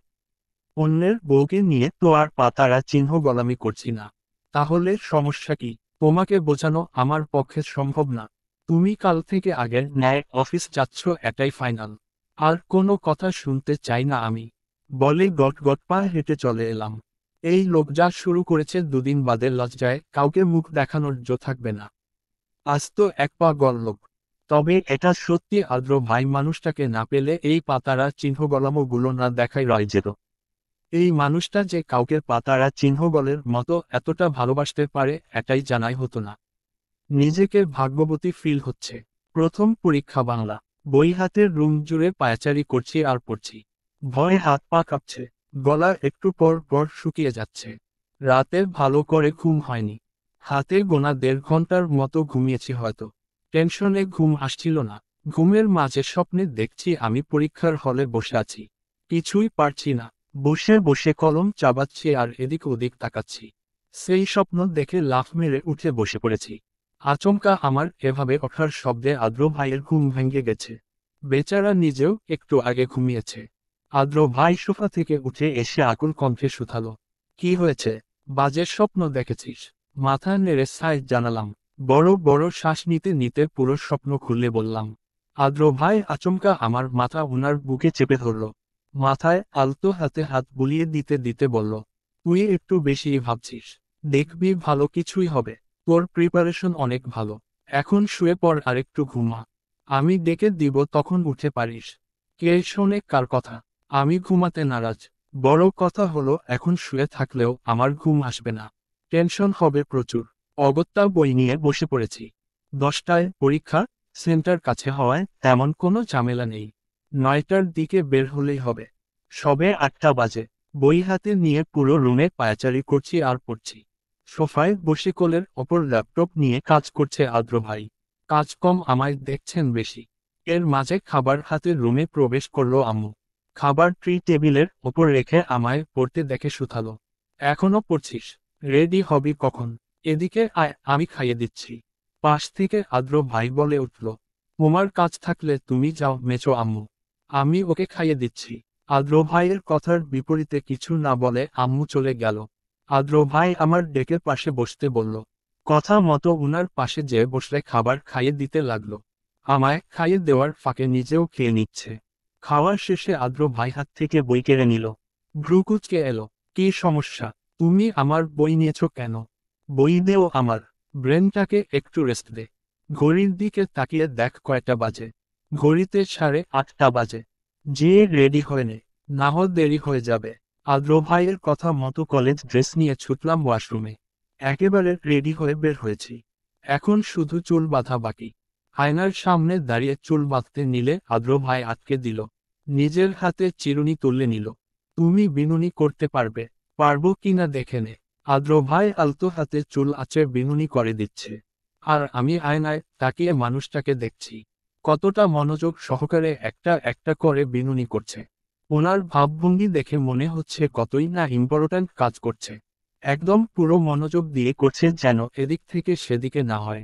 অন্যের বউকে নিয়ে তো আর পা তারা চিহ্ন গোলামি করছি না। তাহলে সমস্যা কি? তোমাকে বোঝানো আমার পক্ষে সম্ভব না। তুমি কাল থেকে আগের ন্যায় অফিস যাচ্ছ এটাই ফাইনাল। আর কোনো কথা শুনতে চাই না আমি। বলে গট গট পা হেঁটে চলে এলাম। এই লোক যা শুরু করেছে দুদিন বাদে লজ্জায় কাউকে মুখ দেখানোর জো থাকবে না। আজ তো এক পা গল্লোক। তবে এটা সত্যি আদ্র ভাই, মানুষটাকে না পেলে এই পাতারা চিহ্ন গলামগুলো না দেখাই রয় যেত। এই মানুষটা যে কাউকে পাতারা চিহ্ন গলের মতো এতটা ভালোবাসতে পারে এটাই জানাই হতো না। নিজেকে ভাগ্যবতী ফিল হচ্ছে। প্রথম পরীক্ষা বাংলা। বই হাতের রুম জুড়ে পায়চারি করছি আর পড়ছি। ভয়ে হাত পা কাঁপছে। গলা একটু পর পর শুকিয়ে যাচ্ছে। রাতে ভালো করে ঘুম হয়নি। হাতে গোনা 1.5 ঘন্টার মতো ঘুমিয়েছি হয়তো। টেনশনে ঘুম আসছিল না। ঘুমের মাঝে স্বপ্নে দেখছি আমি পরীক্ষার হলে বসে আছি। কিছুই পারছি না। বসে বসে কলম চাবাচ্ছি আর এদিক ওদিক তাকাচ্ছি। সেই স্বপ্ন দেখে লাফ মেরে উঠে বসে পড়েছি। আচমকা আমার এভাবে ওঠার শব্দে আদ্র ভাইয়ের ঘুম ভেঙে গেছে। বেচারা নিজেও একটু আগে ঘুমিয়েছে। আদ্র ভাই সোফা থেকে উঠে এসে আকুল কণ্ঠে শুধালো, কি হয়েছে? বাজে স্বপ্ন দেখেছিস? মাথা নেড়ে সাইজ জানালাম। বড় বড় শ্বাস নিতে নিতে পুরো স্বপ্ন খুলে বললাম। আদ্র ভাই আচমকা আমার মাথা ওনার বুকে চেপে ধরল। মাথায় আলতো হাতে হাত বুলিয়ে দিতে দিতে বলল, তুই একটু বেশিই ভাবছিস। দেখবি ভালো কিছুই হবে। তোর প্রিপারেশন অনেক ভালো। এখন শুয়ে পড় আর একটু ঘুমা। আমি ডেকে দিব তখন উঠে পারিস। কে শোনে কার কথা? আমি ঘুমাতে নারাজ। বড় কথা হলো এখন শুয়ে থাকলেও আমার ঘুম আসবে না। টেনশন হবে প্রচুর। অগত্যা বই নিয়ে বসে পড়েছি। 10টায় পরীক্ষা, সেন্টার কাছে হওয়ায় তেমন কোনো ঝামেলা নেই। 9টার দিকে বের হলেই হবে। সবে 8টা বাজে। বই হাতে নিয়ে পুরো রুমে পায়চারি করছি আর পড়ছি। সোফায় বসে কোলের ওপর ল্যাপটপ নিয়ে কাজ করছে আদ্র ভাই। কাজ কম, আমায় দেখছেন বেশি। এর মাঝে খাবার হাতে রুমে প্রবেশ করলো আম্মু। খাবার ট্রি টেবিলের ওপর রেখে আমায় পড়তে দেখে শুধালো, এখনো পড়ছিস? রেডি হবি কখন? এদিকে আয়, আমি খাইয়ে দিচ্ছি। পাশ থেকে আদ্র ভাই বলে উঠল, তোমার কাজ থাকলে তুমি যাও মেচো আম্মু। আমি ওকে খাইয়ে দিচ্ছি। আদ্র ভাইয়ের কথার বিপরীতে কিছু না বলে আম্মু চলে গেল। আদ্র ভাই আমার ডেকের পাশে বসতে বলল। কথা মতো উনার পাশে যেয়ে বসলে খাবার খাইয়ে দিতে লাগলো। আমায় খাইয়ে দেওয়ার ফাঁকে নিজেও খেয়ে নিচ্ছে। খাওয়ার শেষে আদ্র ভাই হাত থেকে বই কেড়ে নিল। ভ্রু কুঁচকে এলো, কি সমস্যা? তুমি আমার বই নিয়েছো কেন? বই দেও আমার। ব্রেনটাকে একটু রেস্ট দে। ঘড়ির দিকে তাকিয়ে দেখ কয়টা বাজে। ঘড়িতে 8:30 বাজে। যে রেডি হয়ে নে, না হলে দেরি হয়ে যাবে। আদ্র ভাইয়ের কথা মতো কলেজ ড্রেস নিয়ে ছুটলাম ওয়াশরুমে। একেবারে রেডি হয়ে বের হয়েছি। এখন শুধু চুল বাঁধা বাকি। আয়নার সামনে দাঁড়িয়ে চুল বাঁধতে নিলে আদ্র ভাই আটকে দিল। নিজের হাতে চিরুনি তুলে নিল। তুমি বিনুনি করতে পারবে? পারবো কিনা দেখে নে। আদ্র ভাই আলতো হাতে চুল আঁচড়ে বিনুনি করে দিচ্ছে। আর আমি আয়নায় তাকিয়ে মানুষটাকে দেখছি। কতটা মনোযোগ সহকারে একটা একটা করে বিনুনি করছে। ওনার ভাবভঙ্গি দেখে মনে হচ্ছে কতই না ইম্পর্ট্যান্ট কাজ করছে। একদম পুরো মনোযোগ দিয়ে করছে, যেন এদিক থেকে সেদিকে না হয়।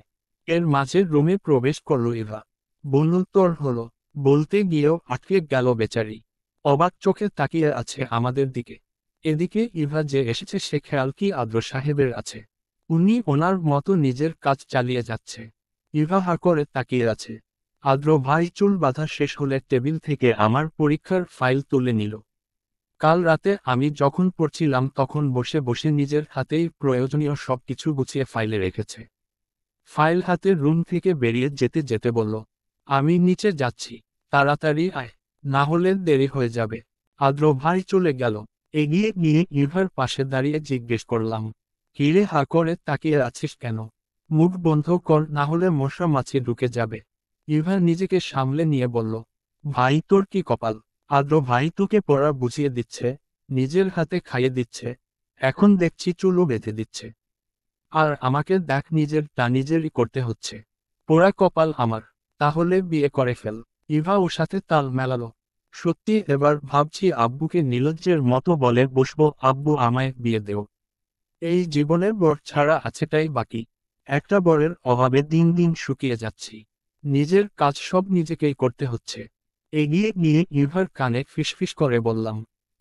এর মাঝে রুমে প্রবেশ করল ইভা। বন্ধুত্বর হলো, বলতে গিয়েও আটকে গেল বেচারি। অবাক চোখে তাকিয়ে আছে আমাদের দিকে। এদিকে ইভা যে এসেছে সে খেয়াল কি আদ্র সাহেবের আছে? উনি ওনার মতো নিজের কাজ চালিয়ে যাচ্ছে। ইভা হা করে তাকিয়ে আছে। আদ্র ভাই চুল বাঁধা শেষ হলে টেবিল থেকে আমার পরীক্ষার ফাইল তুলে নিল। কাল রাতে আমি যখন পড়ছিলাম তখন বসে বসে নিজের হাতেই প্রয়োজনীয় সবকিছু গুছিয়ে ফাইলে রেখেছে। ফাইল হাতে রুম থেকে বেরিয়ে যেতে যেতে বলল, আমি নিচে যাচ্ছি, তাড়াতাড়ি আয়, না হলে দেরি হয়ে যাবে। আদ্র ভাই চলে গেল। এগিয়ে গিয়ে ইভার পাশে দাঁড়িয়ে জিজ্ঞেস করলাম, কিরে হা করে তাকিয়ে আছিস কেন? মুখ বন্ধ কর, না হলে মশা মাছি ঢুকে যাবে। ইভা নিজেকে সামলে নিয়ে বলল, ভাই তোর কি কপাল! আদ্র ভাই তোকে পড়া বুঝিয়ে দিচ্ছে, নিজের হাতে খাইয়ে দিচ্ছে, এখন দেখছি চুলও বেঁধে দিচ্ছে। আর আমাকে দেখ নিজেরটা নিজেরই করতে হচ্ছে। পোড়া কপাল আমার। তাহলে বিয়ে করে ফেল। ইভা ওর সাথে তাল মেলালো। সত্যি এবার ভাবছি আব্বুকে নির্লজ্জের মতো বলে বসবো, আব্বু আমায় বিয়ে দেও। এই জীবনের বর ছাড়া আছেটাই বাকি। একটা বরের অভাবে দিন দিন শুকিয়ে যাচ্ছি। নিজের কাজ সব নিজেকেই করতে হচ্ছে। এগিয়ে গিয়ে ইভার কানে ফিসফিস করে বললাম,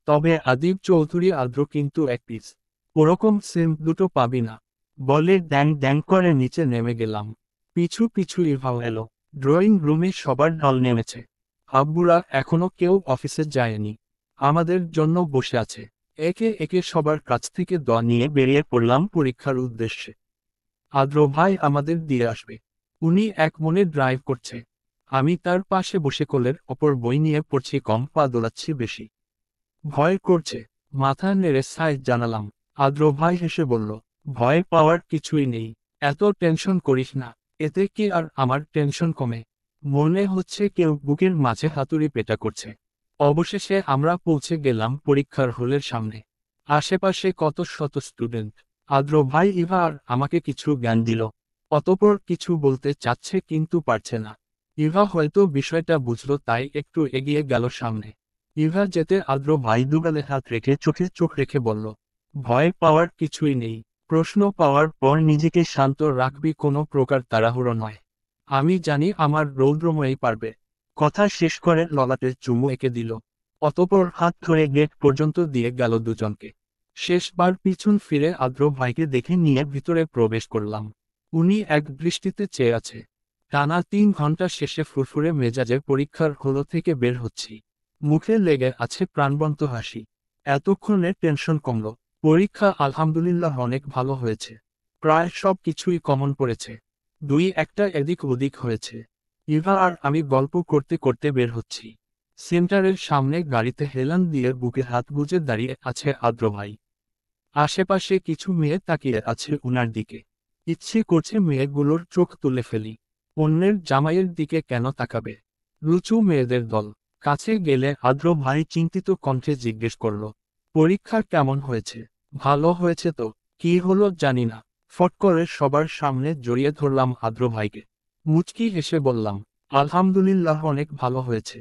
তবে আদিব চৌধুরী আদ্র কিন্তু এক পিস। ওরকম সেম দুটো পাবি না। বলে ড্যাং ড্যাং করে নিচে নেমে গেলাম। পিছু পিছু ইভাও এলো। ড্রয়িং রুমে সবার ঢল নেমেছে। আব্বুরা এখনো কেউ অফিসে যায়নি। আমাদের জন্য বসে আছে। একে একে সবার কাছ থেকে দোয়া নিয়ে বেরিয়ে পড়লাম পরীক্ষার উদ্দেশ্যে। আদ্র ভাই আমাদের দিয়ে আসবে। উনি এক মনে ড্রাইভ করছে। আমি তার পাশে বসে কোলের ওপর বই নিয়ে পড়ছি, কম পা দোলাচ্ছি বেশি। ভয় করছে। মাথা নেড়ে সাইজ জানালাম। আদ্র ভাই হেসে বলল, ভয় পাওয়ার কিছুই নেই। এত টেনশন করিস না। এতে কি আর আমার টেনশন কমে? মনে হচ্ছে কেউ বুকের মাঝে হাতুড়ি পেটা করছে। অবশেষে আমরা পৌঁছে গেলাম পরীক্ষার হলের সামনে। আশেপাশে কত শত স্টুডেন্ট। আদ্র ভাই ইভা আর আমাকে কিছু জ্ঞান দিল। অতঃপর কিছু বলতে চাচ্ছে কিন্তু পারছে না। ইভা হয়তো বিষয়টা বুঝলো তাই একটু এগিয়ে গেল সামনে। ইভা যেতে আদ্র ভাই দুগালে হাত রেখে চোখে চোখ রেখে বলল, ভয় পাওয়ার কিছুই নেই। প্রশ্ন পাওয়ার পর নিজেকে শান্ত রাখবি, কোনো প্রকার তাড়াহুড়ো নয়। আমি জানি আমার রৌদ্রময়ই পারবে। কথা শেষ করে ললাটে চুমু এঁকে দিল। অতঃপর হাত ধরে গেট পর্যন্ত দিয়ে গেল দুজনকে। শেষবার পিছন ফিরে আদ্র ভাইকে দেখে নিয়ে ভিতরে প্রবেশ করলাম। উনি এক দৃষ্টিতে চেয়ে আছে। টানা 3 ঘন্টা শেষে ফুরফুরে মেজাজে পরীক্ষার হল থেকে বের হচ্ছি। মুখে লেগে আছে প্রাণবন্ত হাসি। এতক্ষণে টেনশন কমল। পরীক্ষা আলহামদুলিল্লাহ অনেক ভালো হয়েছে। প্রায় সব কিছুই কমন পড়েছে। দুই একটা এদিক ওদিক হয়েছে। ইভা আর আমি গল্প করতে করতে বের হচ্ছি। সেন্টারের সামনে গাড়িতে হেলান দিয়ে বুকে হাত গুজে দাঁড়িয়ে আছে আদ্র ভাই। আশেপাশে কিছু মেয়ে তাকিয়ে আছে উনার দিকে। ইচ্ছে করছে মেয়েগুলোর চোখ তুলে ফেলি। অন্যের জামাইয়ের দিকে কেন তাকাবে? রুচু মেয়েদের দল। কাছে গেলে আদ্র ভাই চিন্তিত কণ্ঠে জিজ্ঞেস করল, পরীক্ষা কেমন হয়েছে? ভালো হয়েছে তো। কি হলো জানি না। ফট করে সবার সামনে জড়িয়ে ধরলাম আদ্র ভাইকে। মুচকি হেসে বললাম, আলহামদুলিল্লাহ অনেক ভালো হয়েছে।